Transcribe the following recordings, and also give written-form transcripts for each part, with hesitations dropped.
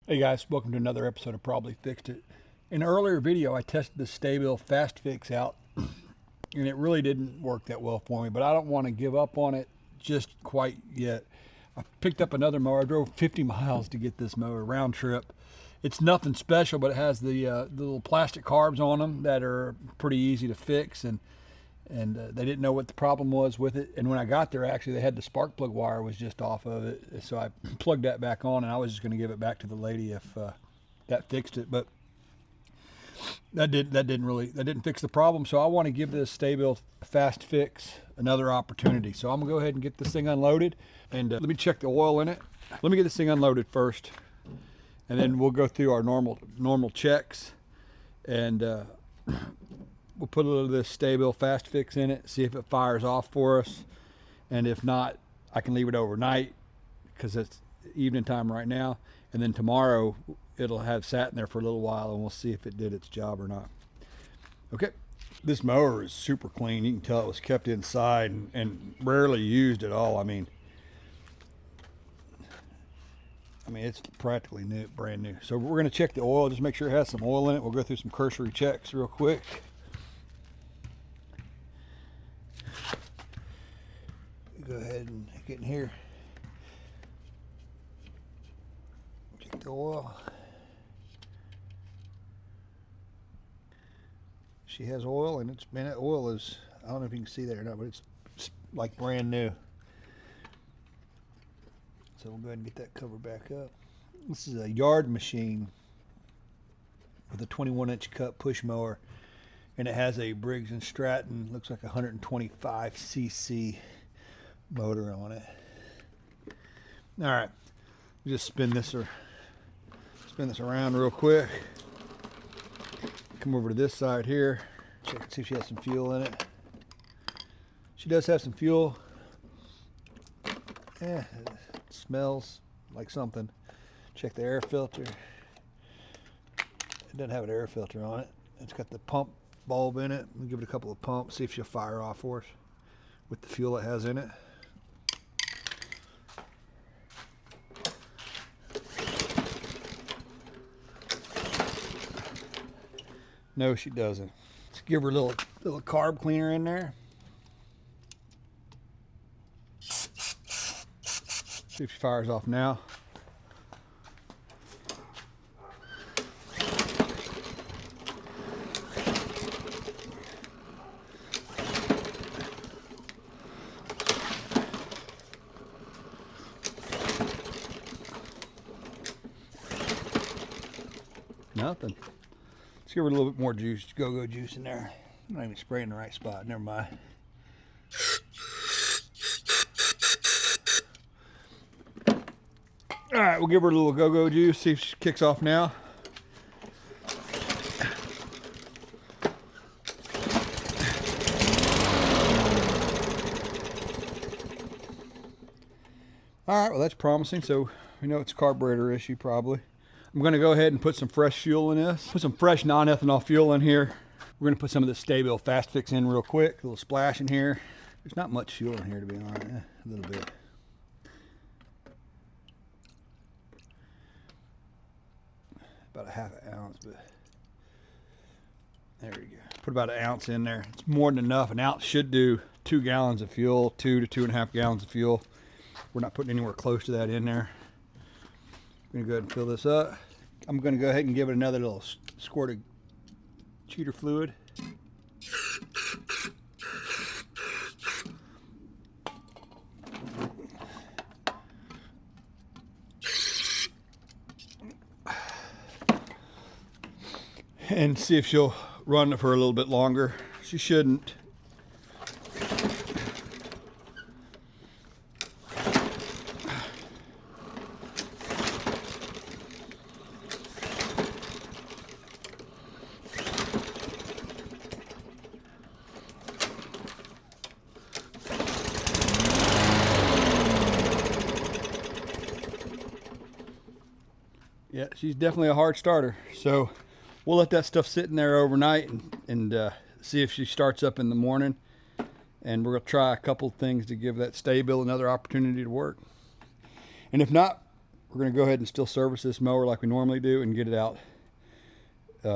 Hey guys, welcome to another episode of Probably Fixed It. In an earlier video, I tested the STA-BIL Fast Fix out, and it really didn't work that well for me, but I don't want to give up on it just quite yet. I picked up another mower. I drove 50 miles to get this mower, round trip. It's nothing special, but it has the little plastic carbs on them that are pretty easy to fix, and they didn't know what the problem was with it. And when I got there, actually, they had the spark plug wire was just off of it. So I plugged that back on, and I was just going to give it back to the lady if that fixed it. But that didn't fix the problem. So I want to give this STA-BIL Fast Fix another opportunity. So I'm going to go ahead and get this thing unloaded. And let me check the oil in it. Let me get this thing unloaded first, and then we'll go through our normal checks. And we'll put a little of this STA-BIL Fast Fix in it, see if it fires off for us. And if not, I can leave it overnight because it's evening time right now. And then tomorrow it'll have sat in there for a little while, and we'll see if it did its job or not. Okay, this mower is super clean. You can tell it was kept inside and rarely used at all. I mean, it's practically new, brand new. So we're going to check the oil, just make sure it has some oil in it. We'll go through some cursory checks real quick. Go ahead and get in here. Check the oil. She has oil, and that oil is, I don't know if you can see that or not, but it's like brand new. So we'll go ahead and get that cover back up. This is a yard machine with a 21-inch cut push mower, and it has a Briggs Stratton, looks like 125 cc motor on it. All right, just spin this around real quick. Come over to this side here, check and see if she has some fuel in it. She does have some fuel. Yeah, it smells like something. Check the air filter. It doesn't have an air filter on it. It's got the pump bulb in it. We'll give it a couple of pumps, see if she'll fire off for us with the fuel it has in it. No, she doesn't. Let's give her a little carb cleaner in there. See if she fires off now. Nothing. Let's give her a little bit more juice, go-go juice in there. I'm not even spraying the right spot, never mind. All right, we'll give her a little go-go juice, see if she kicks off now. All right, well, that's promising. So we know it's a carburetor issue probably. I'm going to go ahead and put some fresh fuel in this. Put some fresh non-ethanol fuel in here. We're going to put some of this STA-BIL Fast Fix in real quick. A little splash in here. There's not much fuel in here, to be honest. A little bit. About a half an ounce, but there you go. Put about an ounce in there. It's more than enough. An ounce should do 2 gallons of fuel, 2 to 2.5 gallons of fuel. We're not putting anywhere close to that in there. I'm going to go ahead and fill this up. I'm going to go ahead and give it another little squirt of cheater fluid. And see if she'll run for a little bit longer. She shouldn't. Yeah, she's definitely a hard starter. So we'll let that stuff sit in there overnight and see if she starts up in the morning. And we're going to try a couple of things to give that STA-BIL another opportunity to work. And if not, we're going to go ahead and still service this mower like we normally do and get it out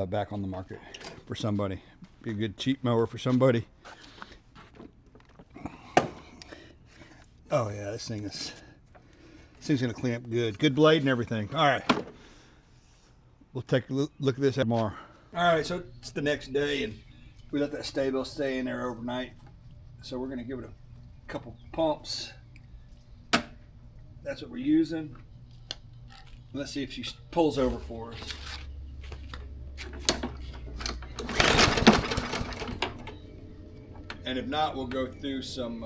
back on the market for somebody. Be a good cheap mower for somebody. Oh yeah, this thing's going to clean up good. Good blade and everything. All right. We'll take a look at this tomorrow. All right, so it's the next day, and we let that STA-BIL stay in there overnight. So we're going to give it a couple pumps. That's what we're using. Let's see if she pulls over for us. And if not, we'll go through some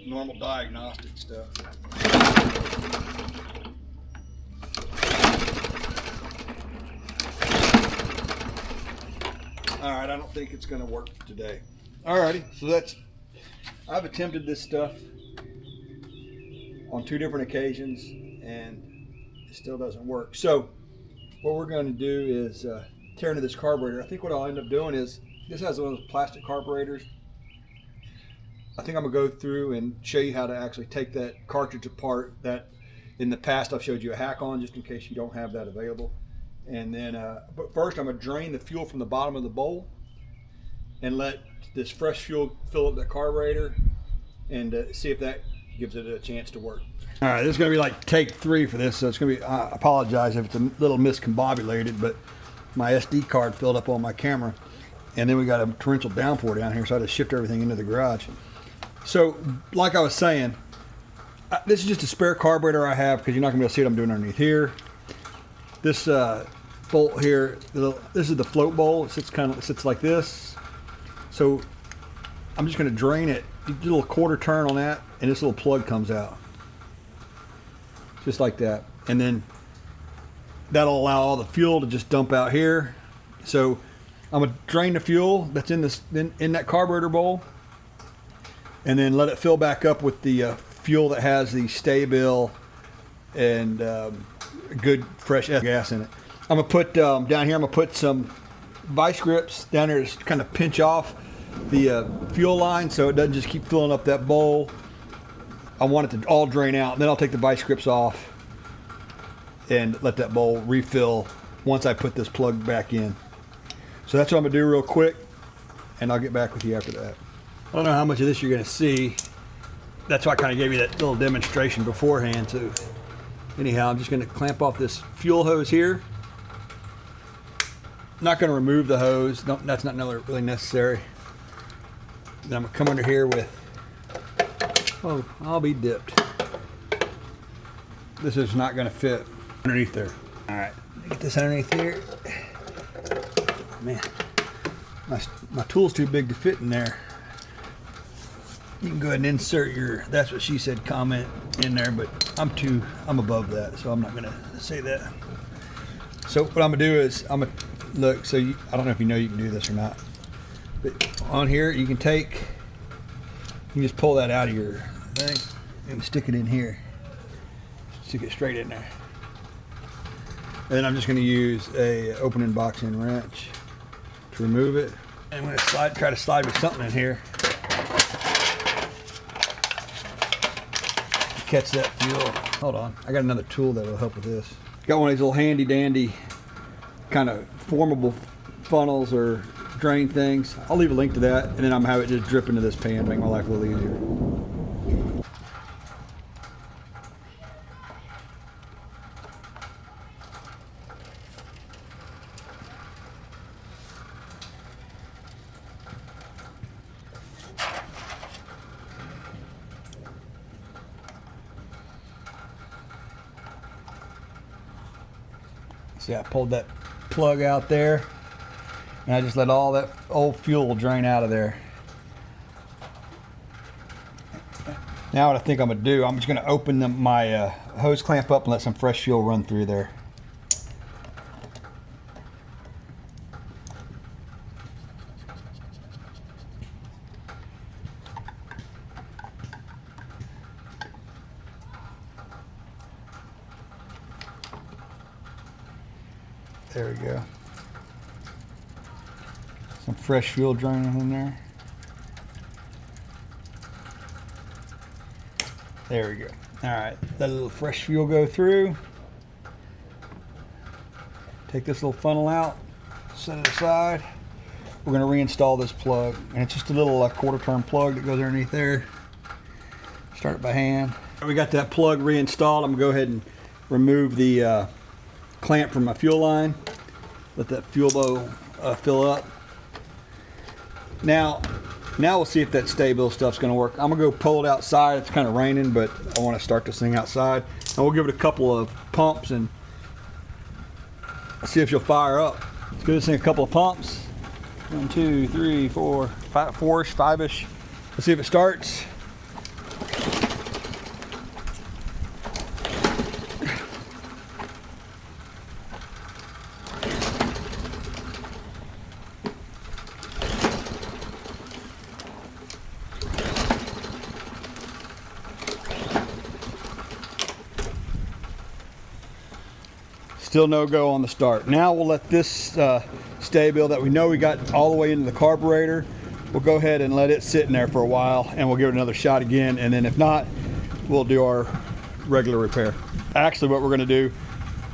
normal diagnostic stuff. All right, I don't think it's going to work today. Alrighty, so I've attempted this stuff on 2 different occasions and it still doesn't work. So what we're going to do is tear into this carburetor. I think what I'll end up doing is, this has one of those plastic carburetors. I think I'm going to go through and show you how to actually take that cartridge apart that in the past I've showed you a hack on, just in case you don't have that available. And then, but first I'm going to drain the fuel from the bottom of the bowl and let this fresh fuel fill up the carburetor and see if that gives it a chance to work. All right, this is going to be like take 3 for this, so it's going to be, I apologize if it's a little miscombobulated, but my SD card filled up on my camera, and then we got a torrential downpour down here, so I had to shift everything into the garage. So, like I was saying, this is just a spare carburetor I have, because you're not going to be able to see what I'm doing underneath here. This bolt here, this is the float bowl. It sits like this. So I'm just going to drain it. You do a little quarter turn on that, and this little plug comes out, just like that. And then that'll allow all the fuel to just dump out here. So I'm going to drain the fuel that's in that carburetor bowl, and then let it fill back up with the fuel that has the STA-BIL and good fresh gas in it. I'm gonna put down here, I'm gonna put some vice grips down there to kind of pinch off the fuel line so it doesn't just keep filling up that bowl. I want it to all drain out, and then I'll take the vice grips off and let that bowl refill once I put this plug back in. So that's what I'm gonna do real quick, and I'll get back with you after that. I don't know how much of this you're gonna see. That's why I kind of gave you that little demonstration beforehand too. Anyhow, I'm just going to clamp off this fuel hose here. Not going to remove the hose. No, that's not really necessary. Then I'm going to come under here with, oh, I'll be dipped. This is not going to fit underneath there. All right, get this underneath here. Man, my tool's too big to fit in there. You can go ahead and insert your "that's what she said" comment in there, but I'm above that, so I'm not gonna say that. So what I'm gonna do is I'm gonna look. So I don't know if you know you can do this or not, but on here you can just pull that out of your thing and stick it in here. Stick it straight in there. And then I'm just gonna use a opening box end wrench to remove it. And I'm gonna try to slide with something in here. Catch that fuel. Hold on, I got another tool that'll help with this. Got one of these little handy dandy kind of formable funnels or drain things. I'll leave a link to that, and then I'm gonna have it just drip into this pan, make my life a little easier. See, I pulled that plug out there, and I just let all that old fuel drain out of there. Now what I think I'm gonna do, I'm just gonna open my hose clamp up and let some fresh fuel run through there. There we go. Some fresh fuel draining in there. There we go. All right, let a little fresh fuel go through. Take this little funnel out, set it aside. We're going to reinstall this plug, and it's just a little quarter-turn plug that goes underneath there. Start it by hand. We got that plug reinstalled. I'm going to go ahead and remove the clamp from my fuel line. Let that fuel bowl fill up. Now we'll see if that STA-BIL stuff's going to work. I'm going to go pull it outside. It's kind of raining, but I want to start this thing outside. And we'll give it a couple of pumps and see if she'll fire up. Let's give this thing a couple of pumps. 1, 2, 3, 4, 5, 4-ish, 5-ish. Let's see if it starts. Still no go on the start. Now we'll let this STA-BIL that we know we got all the way into the carburetor, we'll go ahead and let it sit in there for a while, and we'll give it another shot again, and then if not, we'll do our regular repair. Actually, what we're going to do,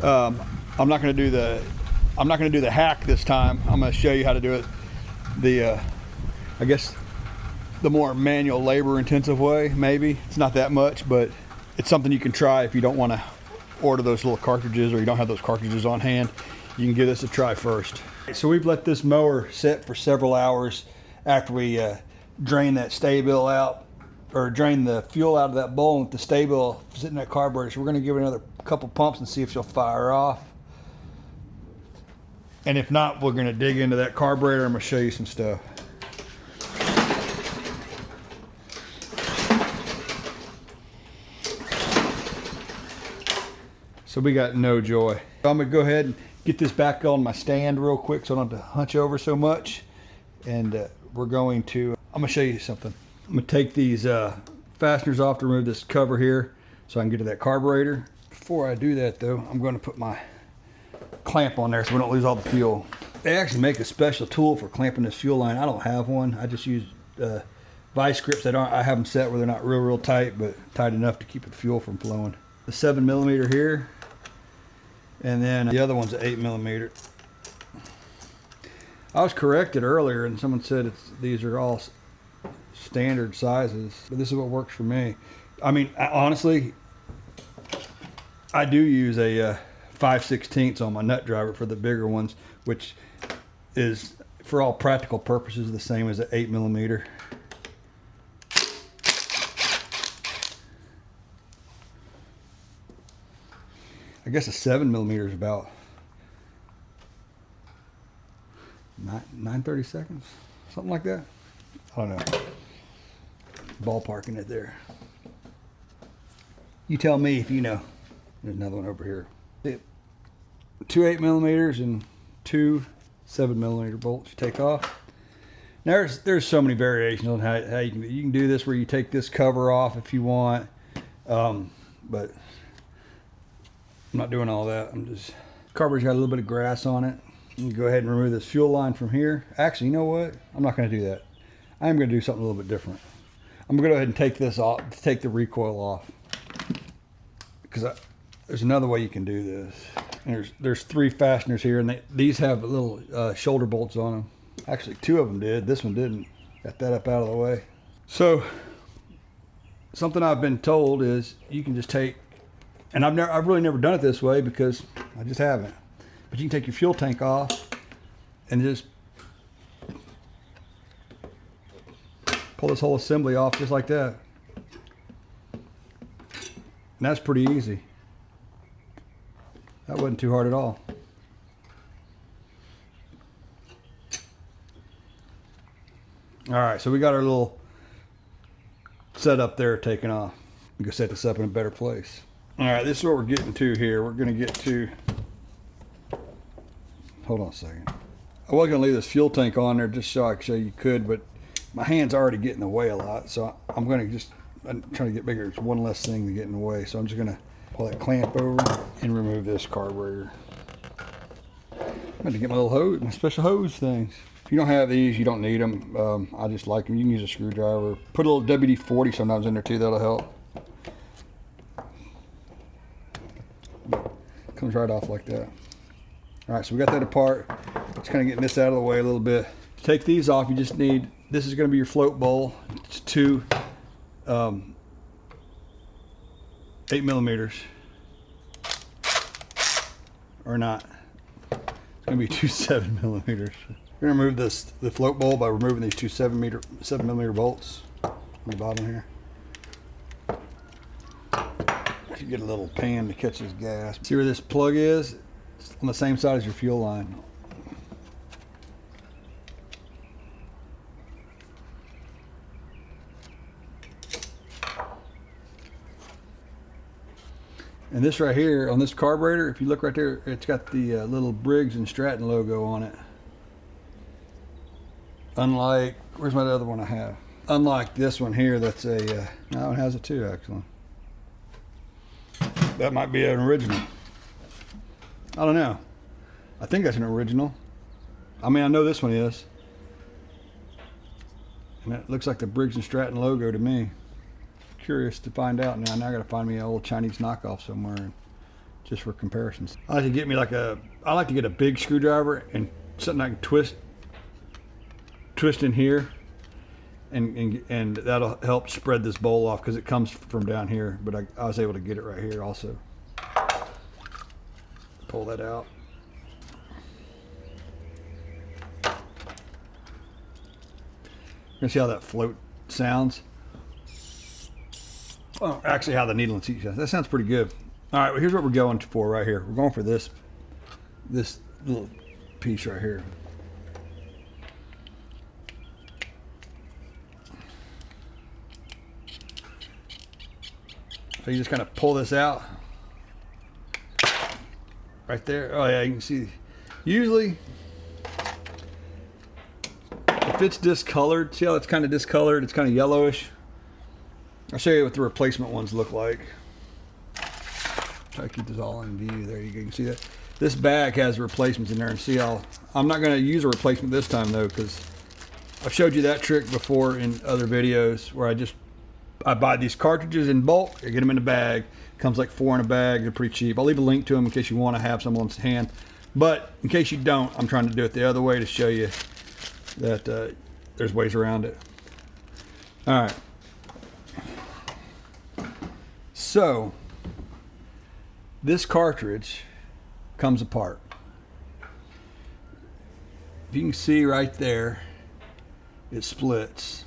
I'm not going to do the hack this time. I'm going to show you how to do it I guess the more manual, labor intensive way. Maybe it's not that much, but it's something you can try if you don't want to order those little cartridges, or you don't have those cartridges on hand. You can give this a try first. So we've let this mower sit for several hours after we drain that STA-BIL out, or drain the fuel out of that bowl with the STA-BIL sitting in that carburetor. So we're going to give it another couple pumps and see if she'll fire off. And if not, we're going to dig into that carburetor. I'm going to show you some stuff. So we got no joy. I'm gonna go ahead and get this back on my stand real quick so I don't have to hunch over so much. And I'm gonna show you something. I'm gonna take these fasteners off to remove this cover here so I can get to that carburetor. Before I do that though, I'm gonna put my clamp on there so we don't lose all the fuel. They actually make a special tool for clamping this fuel line. I don't have one. I just use vice grips. I have them set where they're not real tight, but tight enough to keep the fuel from flowing. The 7mm here. And then the other one's an 8mm. I was corrected earlier and someone said these are all standard sizes, but this is what works for me. I mean, honestly, I do use a 5/16 on my nut driver for the bigger ones, which is for all practical purposes the same as an 8mm. I guess a 7mm is about 9/32, something like that. I don't know. Ballparking it there. You tell me if you know. There's another one over here. 2 8mm and 2 7mm bolts you take off. Now there's so many variations on how you can do this, where you take this cover off if you want, but I'm not doing all that. Carburetor's got a little bit of grass on it. You go ahead and remove this fuel line from here. Actually, you know what? I'm not going to do that. I am going to do something a little bit different. I'm going to go ahead and take this off, take the recoil off, because there's another way you can do this. And there's 3 fasteners here, and these have little shoulder bolts on them. Actually, 2 of them did. This one didn't. Got that up out of the way. So something I've been told is you can just take, and I've really never done it this way because I just haven't. But you can take your fuel tank off and just pull this whole assembly off just like that. And that's pretty easy. That wasn't too hard at all. All right, so we got our little setup there taken off. We can set this up in a better place. All right, this is what we're getting to here. We're gonna get to, hold on a second. I was gonna leave this fuel tank on there just so I could show you could, but my hand's already getting in the way a lot. So I'm trying to get bigger. It's one less thing to get in the way. So I'm just gonna pull that clamp over and remove this carburetor. I'm going to get my little hose, my special hose things. If you don't have these, you don't need them. I just like them. You can use a screwdriver. Put a little WD-40 sometimes in there too. That'll help. comes right off like that. All right, so we got that apart. Just kind of getting this out of the way a little bit. To take these off, you just need, this is going to be your float bowl. It's 8 millimeters. Or not. It's going to be 2 7 millimeters. We're going to remove the float bowl by removing these 2 7 millimeter bolts on the bottom here. You get a little pan to catch this gas. See where this plug is? It's on the same side as your fuel line. And this right here on this carburetor, if you look right there, it's got the little Briggs and Stratton logo on it. Unlike, where's my other one I have? Unlike this one here, that's a, no, it has it too actually. That might be an original. I don't know. I think that's an original. I mean, I know this one is. And it looks like the Briggs and Stratton logo to me. Curious to find out now. Now I gotta find me an old Chinese knockoff somewhere just for comparisons. I like to get me like I like to get a big screwdriver and something I can twist in here and that'll help spread this bowl off because it comes from down here, but I was able to get it right here also. Pull that out. You're gonna see how that float sounds. Well, actually how the needle and seat sounds. That sounds pretty good. All right, well, here's what we're going for right here. We're going for this little piece right here. So you just kind of pull this out right there. Oh yeah, you can see. Usually, if it's discolored, see how it's kind of discolored? It's kind of yellowish. I'll show you what the replacement ones look like. Try to keep this all in view. There you go. You can see that. This bag has replacements in there, and see how I'm not going to use a replacement this time though, because I've showed you that trick before in other videos where I buy these cartridges in bulk. I get them in a bag. Comes like 4 in a bag. They're pretty cheap. I'll leave a link to them in case you want to have some on hand. But in case you don't, I'm trying to do it the other way to show you that there's ways around it. All right. So this cartridge comes apart. If you can see right there, it splits.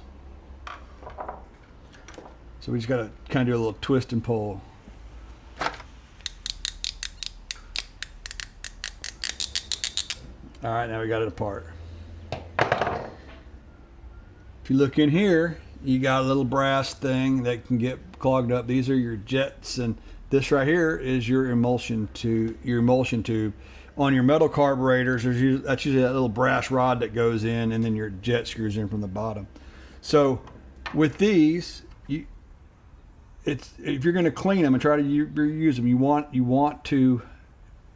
So we just got to kind of do a little twist and pull. All right, now we got it apart. If you look in here, you got a little brass thing that can get clogged up. These are your jets, and this right here is your emulsion tube. On your metal carburetors, that's usually that little brass rod that goes in, and then your jet screws in from the bottom. So with these, if you're going to clean them and try to reuse them, you want to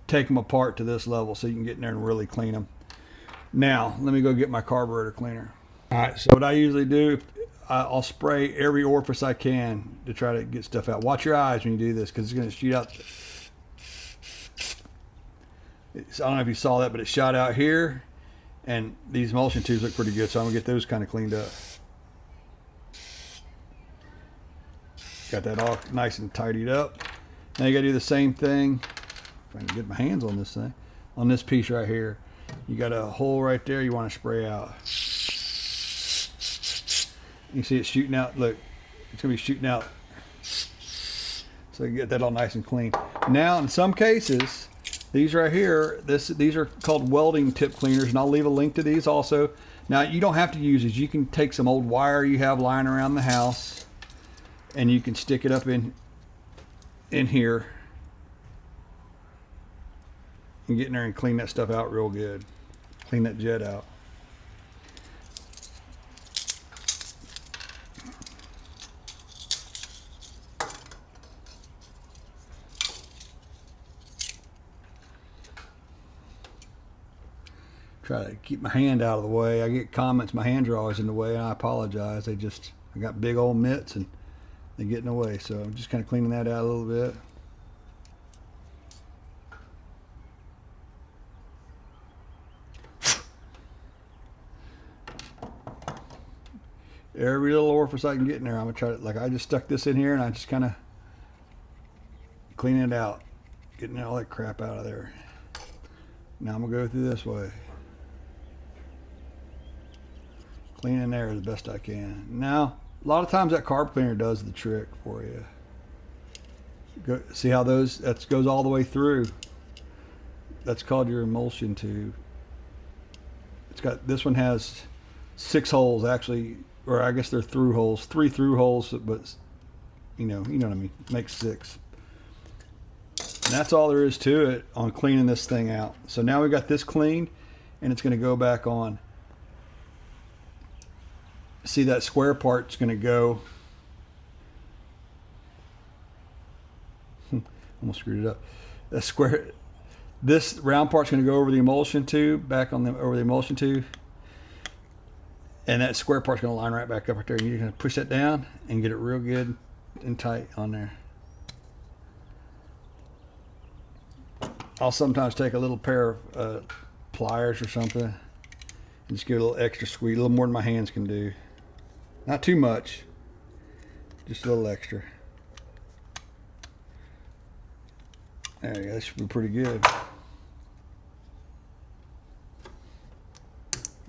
take them apart to this level so you can get in there and really clean them. Now let me go get my carburetor cleaner. All right, so what I usually do, I'll spray every orifice I can to try to get stuff out. Watch your eyes when you do this, because it's going to shoot out. I don't know if you saw that, but it shot out here, and these emulsion tubes look pretty good, so I'm going to get those kind of cleaned up. Got that all nice and tidied up. Now you got to do the same thing. If I can get my hands on this thing, on this piece right here, you got a hole right there you want to spray out. You see it shooting out. Look, it's gonna be shooting out. So you get that all nice and clean. Now, in some cases, these right here, these are called welding tip cleaners, and I'll leave a link to these also. Now, you don't have to use these. You can take some old wire you have lying around the house, and you can stick it up in here and get in there and clean that stuff out real good. Clean that jet out. Try to keep my hand out of the way. I get comments, my hands are always in the way, and I apologize. I got big old mitts and they get in the way. So I'm just kind of cleaning that out a little bit. Every little orifice I can get in there, I'm gonna try to, like I just stuck this in here and I just kind of clean it out, getting all that crap out of there. Now I'm gonna go through this way. Clean in there as best I can. Now, a lot of times that carb cleaner does the trick for you. See how that goes all the way through. That's called your emulsion tube. This one has 6 holes actually, or I guess they're through holes, 3 through holes, but you know what I mean, makes 6. And that's all there is to it on cleaning this thing out. So now we got this cleaned and it's gonna go back on. See, that square part's gonna go, almost screwed it up. This round part's gonna go over the emulsion tube, over the emulsion tube. And that square part's gonna line right back up right there. And you're gonna push that down and get it real good and tight on there. I'll sometimes take a little pair of pliers or something and just give it a little extra squeeze, a little more than my hands can do. Not too much, just a little extra. There you go, that should be pretty good.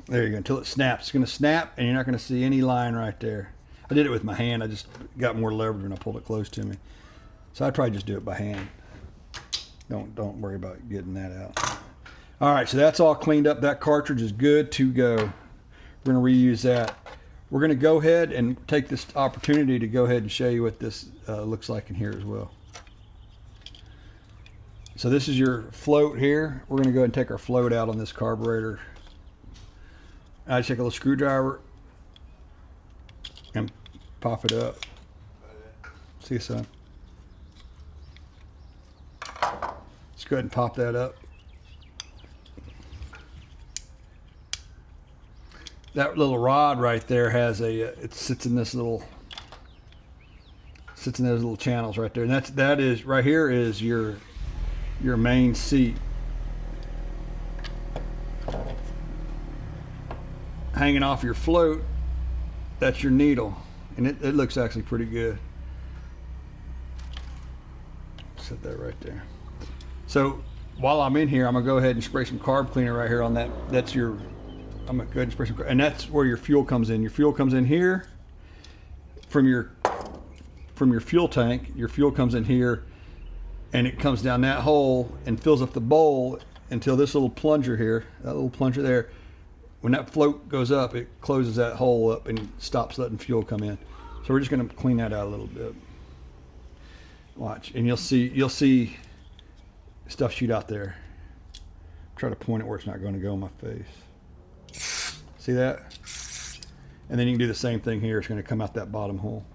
There you go, until it snaps. It's gonna snap and you're not gonna see any line right there. I did it with my hand, I just got more leverage when I pulled it close to me. So I'd probably just do it by hand. Don't worry about getting that out. All right, so that's all cleaned up. That cartridge is good to go. We're gonna reuse that. We're gonna go ahead and take this opportunity to go ahead and show you what this looks like in here as well. So this is your float here. We're gonna go ahead and take our float out on this carburetor. I take a little screwdriver and pop it up. See, son? Let's go ahead and pop that up. That little rod right there has it sits in those little channels right there, and that is right here is your main seat. Hanging off your float, that's your needle, and it looks actually pretty good. Set that right there. So while I'm in here, I'm gonna go ahead and spray some carb cleaner right here on that. I'm gonna go ahead and spray some, and that's where your fuel comes in. Your fuel comes in here from your fuel tank. Your fuel comes in here, and it comes down that hole and fills up the bowl until this little plunger here, that little plunger there. When that float goes up, it closes that hole up and stops letting fuel come in. So we're just gonna clean that out a little bit. Watch, and you'll see stuff shoot out there. Try to point it where it's not going to go in my face. See that? And then you can do the same thing here. It's going to come out that bottom hole.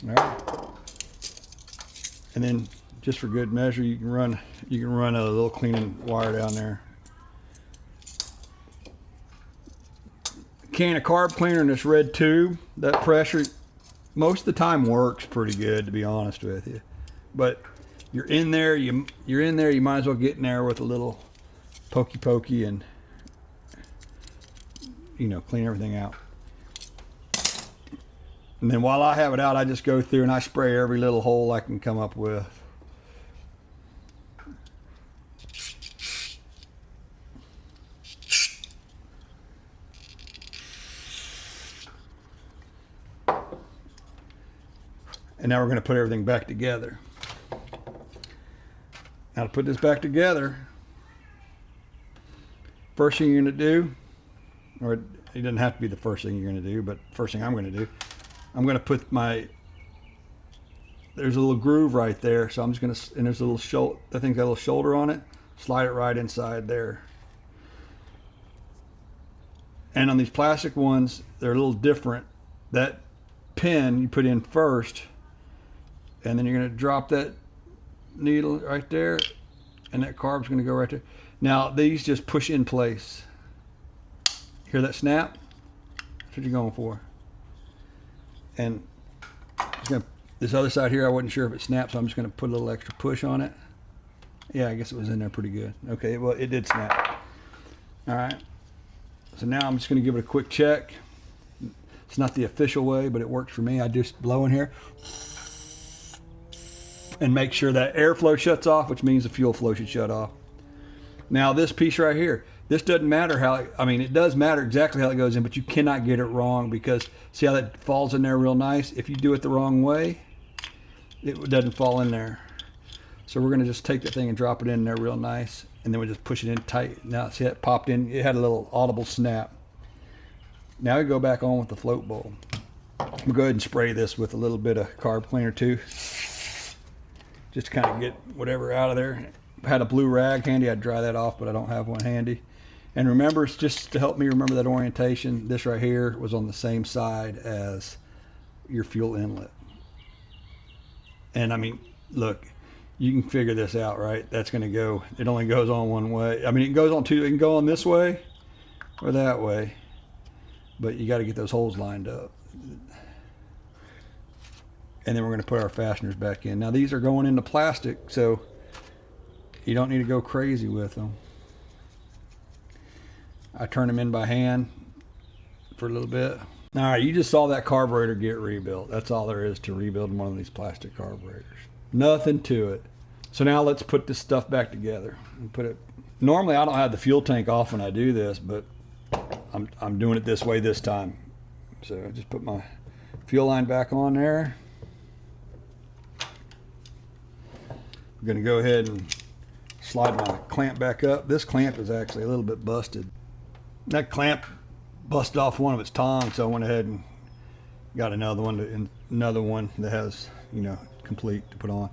All right. And then just for good measure, you can run a little cleaning wire down there. Can of carb cleaner in this red tube, that pressure most of the time works pretty good, to be honest with you. But you're in there, you might as well get in there with a little pokey and clean everything out. And then while I have it out, I just go through and I spray every little hole I can come up with. And now we're going to put everything back together. Now to put this back together, first thing you're going to do, or it doesn't have to be the first thing you're going to do, but first thing I'm going to do, I'm going to put there's a little groove right there, so I'm just going to, and there's a little shoulder, I think got a little shoulder on it, slide it right inside there. And on these plastic ones, they're a little different. That pin you put in first, and then you're going to drop that needle right there, and that carb's going to go right there. Now these just push in place. Hear that snap? That's what you're going for. And this other side here, I wasn't sure if it snaps, so I'm just going to put a little extra push on it, Yeah, I guess it was in there pretty good. Okay, well, it did snap. All right. So now I'm just going to give it a quick check. It's not the official way, but it works for me. I just blow in here and make sure that airflow shuts off, which means the fuel flow should shut off. Now this piece right here, this doesn't matter how, I mean, it does matter exactly how it goes in, but you cannot get it wrong because see how that falls in there real nice? If you do it the wrong way, it doesn't fall in there. So we're gonna just take the thing and drop it in there real nice, and then we just push it in tight. Now see it popped in, it had a little audible snap. Now we go back on with the float bowl. We'll go ahead and spray this with a little bit of carb cleaner too, just to kind of get whatever out of there. If I had a blue rag handy, I'd dry that off, but I don't have one handy. And remember, it's just to help me remember that orientation, this right here was on the same side as your fuel inlet. And I mean, look, you can figure this out, right? That's gonna go, it only goes on one way. I mean, it goes on two, it can go on this way or that way, but you gotta get those holes lined up. And then we're gonna put our fasteners back in. Now these are going into plastic, so you don't need to go crazy with them. I turn them in by hand for a little bit. All right, you just saw that carburetor get rebuilt. That's all there is to rebuilding one of these plastic carburetors. Nothing to it. So now let's put this stuff back together and put it. Normally I don't have the fuel tank off when I do this, but I'm doing it this way this time. So I just put my fuel line back on there. I'm gonna go ahead and slide my clamp back up. This clamp is actually a little bit busted. That clamp busted off one of its tongs, so I went ahead and got another one that has, you know, complete to put on.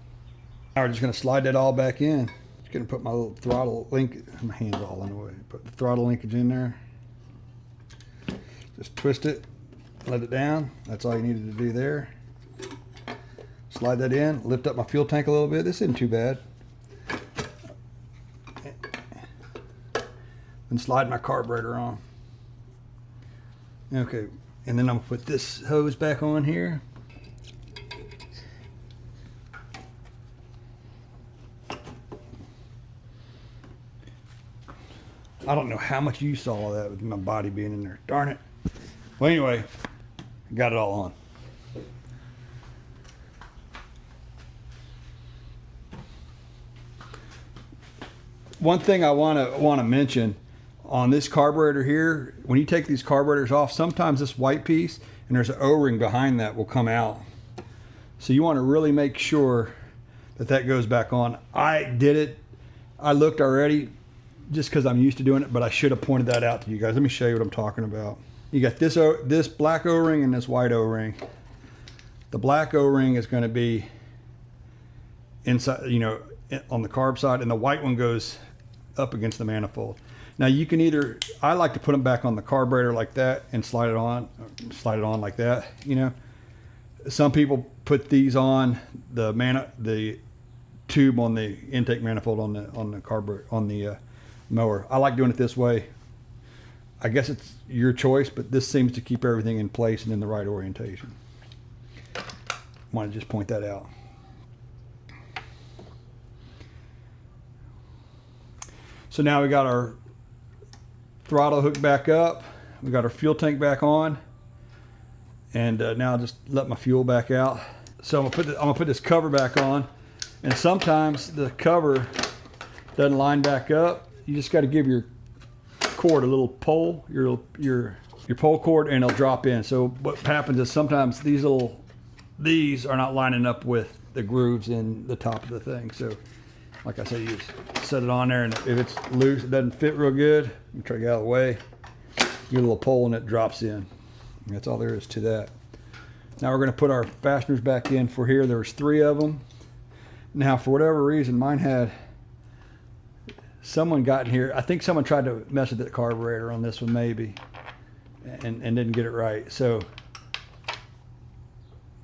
Now we're just gonna slide that all back in. Just gonna put my little throttle link, my hand's all in the way. Put the throttle linkage in there. Just twist it, let it down. That's all you needed to do there. Slide that in, lift up my fuel tank a little bit. This isn't too bad. And slide my carburetor on. Okay, and then I'm gonna put this hose back on here. I don't know how much you saw of that with my body being in there. Darn it. Well, anyway, got it all on. One thing I want to mention on this carburetor here, when you take these carburetors off, sometimes this white piece and there's an O-ring behind that will come out. So you want to really make sure that that goes back on. I did it. I looked already just because I'm used to doing it, but I should have pointed that out to you guys. Let me show you what I'm talking about. You got this black O-ring and this white O-ring. The black O-ring is going to be inside, you know, on the carb side, and the white one goes up against the manifold. Now you can either, I like to put them back on the carburetor like that and slide it on like that, you know. Some people put these on the tube on the intake manifold on the carburetor, on the mower. I like doing it this way. I guess it's your choice, but this seems to keep everything in place and in the right orientation. I want to just point that out. So now we got our throttle hooked back up. We got our fuel tank back on. And now I'll just let my fuel back out. So I'm gonna put this cover back on. And sometimes the cover doesn't line back up. You just got to give your cord a little pull, your pull cord, and it'll drop in. So what happens is sometimes these are not lining up with the grooves in the top of the thing. So like I said, you just set it on there, and if it's loose, it doesn't fit real good, you try to get out of the way, give it a little pull and it drops in. And that's all there is to that. Now we're going to put our fasteners back in for here. There's 3 of them. Now for whatever reason, mine had, someone got in here, I think someone tried to mess with the carburetor on this one maybe, and didn't get it right. So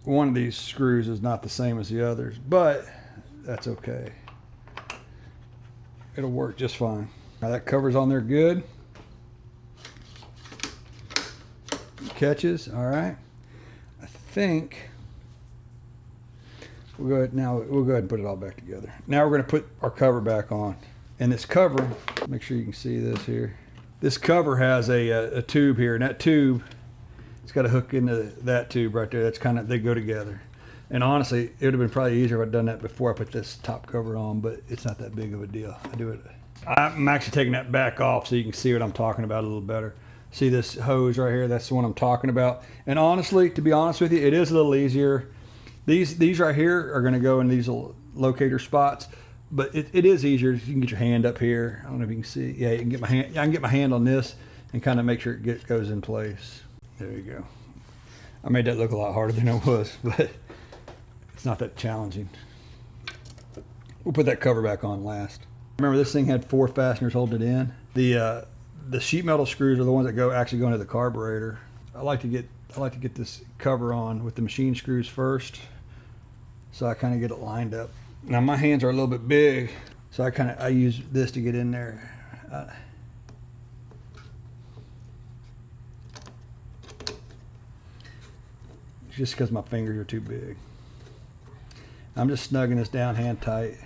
one of these screws is not the same as the others, but that's okay. It'll work just fine. Now that cover's on there good. Catches, all right. I think we'll go ahead and put it all back together. Now we're going to put our cover back on. And this cover, make sure you can see this here. This cover has a tube here, and that tube, it's got a hook into that tube right there. That's kind of, they go together. And honestly, it would have been probably easier if I'd done that before I put this top cover on, but it's not that big of a deal. I'm actually taking that back off so you can see what I'm talking about a little better. See this hose right here? That's the one I'm talking about. And honestly, to be honest with you, it is a little easier. These right here are gonna go in these little locator spots, but it is easier. You can get your hand up here. I don't know if you can see. Yeah, you can get my hand. I can get my hand on this and kind of make sure it goes in place. There you go. I made that look a lot harder than it was, but it's not that challenging. We'll put that cover back on last. Remember, this thing had 4 fasteners holding it in. The sheet metal screws are the ones that actually go into the carburetor. I like to get this cover on with the machine screws first, so I kind of get it lined up. Now my hands are a little bit big, so I use this to get in there. Just because my fingers are too big. I'm just snugging this down hand tight,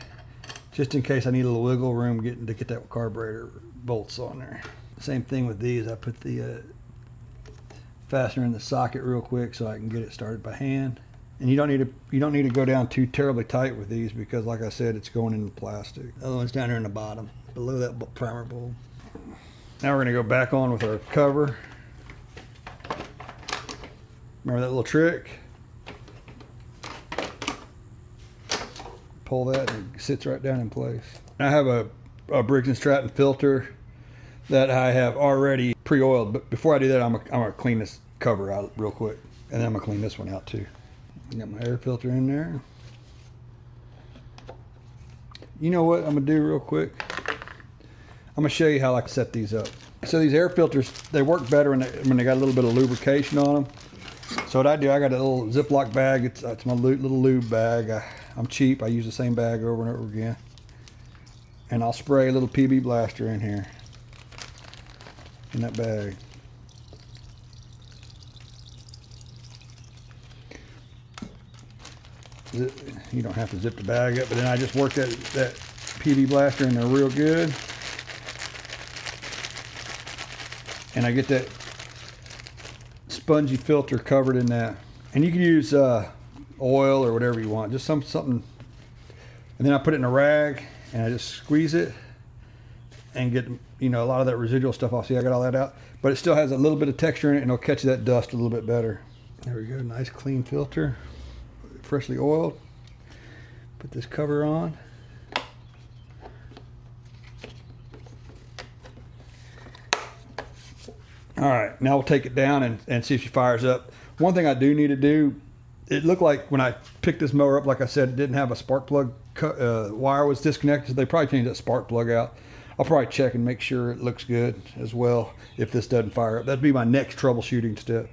just in case I need a little wiggle room to get that carburetor bolts on there. Same thing with these. I put the fastener in the socket real quick so I can get it started by hand. And you don't need to go down too terribly tight with these because, like I said, it's going into plastic. The other one's down here in the bottom, below that primer bulb. Now we're going to go back on with our cover. Remember that little trick? Pull that and it sits right down in place. I have a Briggs Stratton filter that I have already pre-oiled, but before I do that, I'm gonna clean this cover out real quick, and then I'm gonna clean this one out too. Got my air filter in there. You know what I'm gonna do real quick? I'm gonna show you how I set these up. So these air filters, they work better when they got a little bit of lubrication on them. So what I do, I got a little Ziploc bag. It's my little lube bag. I'm cheap. I use the same bag over and over again. And I'll spray a little PB blaster in here, in that bag. You don't have to zip the bag up, but then I just work that PB blaster in there real good. And I get that spongy filter covered in that. And you can use oil or whatever you want, just something. And then I put it in a rag and I just squeeze it and get, a lot of that residual stuff off. See, I got all that out, but it still has a little bit of texture in it, and it'll catch that dust a little bit better. There we go, nice clean filter, freshly oiled. Put this cover on. All right, now we'll take it down and see if she fires up. One thing I do need to do, it looked like when I picked this mower up, like I said, it didn't have a spark plug, wire was disconnected, so they probably changed that spark plug out. I'll probably check and make sure it looks good as well if this doesn't fire up. That'd be my next troubleshooting step.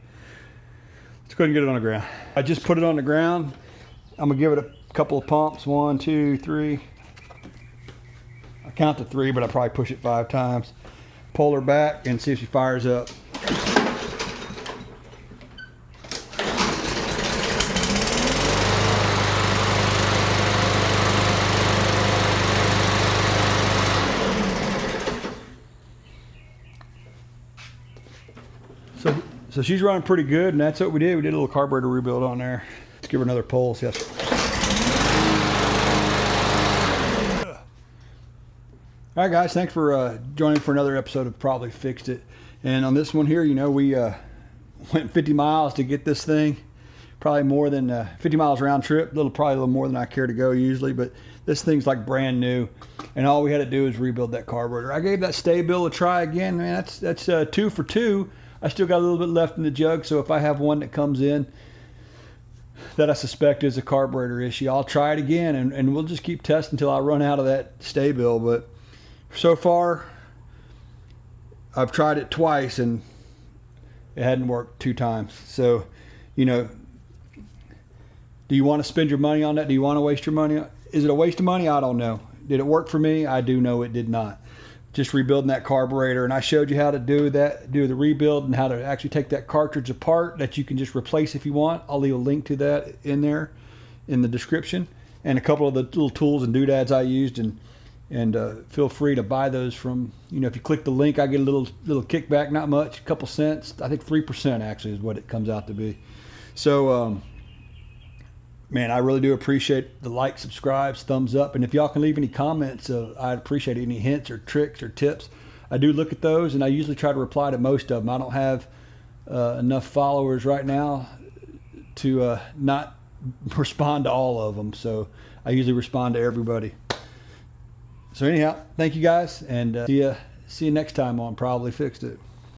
Let's go ahead and get it on the ground. I just put it on the ground. I'm gonna give it a couple of pumps, 1, 2, 3. I count to 3, but I probably push it 5 times. Pull her back and see if she fires up. So she's running pretty good, and that's what we did. We did a little carburetor rebuild on there. Let's give her another pull. See how she... All right, guys, thanks for joining for another episode of Probably Fixed It. And on this one here, we went 50 miles to get this thing. Probably more than 50 miles round trip. Probably a little more than I care to go usually, but this thing's like brand new. And all we had to do is rebuild that carburetor. I gave that STA-BIL a try again. Man, that's 2 for 2. I still got a little bit left in the jug, so if I have one that comes in that I suspect is a carburetor issue, I'll try it again, and we'll just keep testing until I run out of that STA-BIL. But so far, I've tried it twice, and it hadn't worked 2 times. So, do you want to spend your money on that? Do you want to waste your money? Is it a waste of money? I don't know. Did it work for me? I do know it did not. Just rebuilding that carburetor, and I showed you how to do the rebuild and how to actually take that cartridge apart that you can just replace if you want. I'll leave a link to that in there, in the description, and a couple of the little tools and doodads I used, and feel free to buy those from, you know, if you click the link, I get a little kickback, not much, a couple cents. I think 3% actually is what it comes out to be. So man, I really do appreciate the like, subscribes, thumbs up, and if y'all can leave any comments, I'd appreciate any hints or tricks or tips. I do look at those, and I usually try to reply to most of them. I don't have enough followers right now to not respond to all of them, so I usually respond to everybody. So anyhow, thank you guys, and see you next time on Probably Fixed It.